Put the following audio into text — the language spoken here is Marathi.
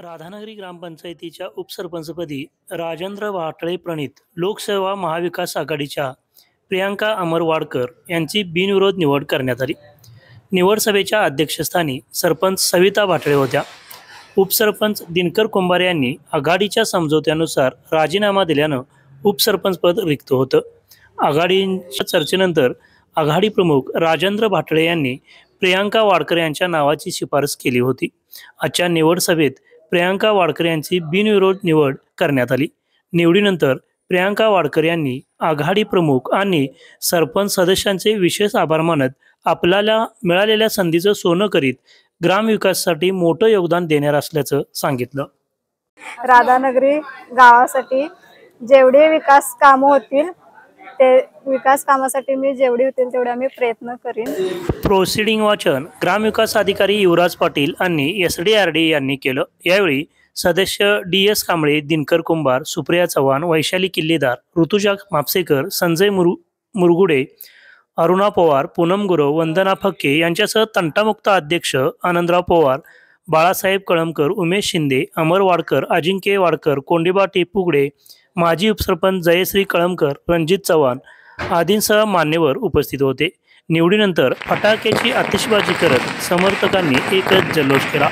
राधानगरी ग्रामपंचायतीच्या उपसरपंचपदी राजेंद्र वाटळे प्रणीत लोकसेवा महाविकास आघाडीच्या प्रियांका अमर वाडकर यांची बिनविरोध निवड करण्यात आली। निवड सभेच्या अध्यक्षस्थानी सरपंच सविता वाटळे होत्या। उपसरपंच दिनकर कुंभारे यांनी आघाडीच्या समझोत्यानुसार राजीनामा दिल्यानं उपसरपंचपद रिक्त होतं। आघाडीच्या चर्चेनंतर आघाडी प्रमुख राजेंद्र वाटळे यांनी प्रियांका वाडकर यांच्या नावाची शिफारस केली होती। आजच्या निवड सभेत प्रियांका वाडकर यांची बिनविरोध निवड करण्यात आली। निवडीनंतर प्रियांका वाडकर यांनी आघाडी प्रमुख आणि सरपंच सदस्यांचे विशेष आभार मानत आपल्याला मिळालेल्या संधीचं सोनं करीत ग्रामविकासासाठी मोठं योगदान देणार असल्याचं सांगितलं। राधानगरी गावासाठी जेवढे विकास कामं होतील ते विकास कामासाठी मी जेवढे होतील तेवढे आम्ही प्रयत्न करीन। प्रोसिडिंग वाचन ग्रामविकास अधिकारी युवराज पाटील आणि SDRD यांनी केलं। यावेळी सदस्य DS कांबळे, दिनकर कुंभार, सुप्रिया चव्हाण, वैशाली किल्लेदार, ऋतुजा मापसेकर, संजय मुरगुडे, अरुणा पवार, पूनम गुरव, वंदना फक्के यांच्यासह तंटामुक्त अध्यक्ष आनंदराव पवार, बाळासाहेब कळमकर, उमेश शिंदे, अमर वाडकर, अजिंक्य वाडकर, कोंडेबा टेपुगडे, माजी उपसरपंच जयश्री कळमकर, रणजित चव्हाण आदींसह मान्यवर उपस्थित होते। निवडीनंतर फटाक्याची आतिषबाजी करत समर्थकांनी एकच जल्लोष केला।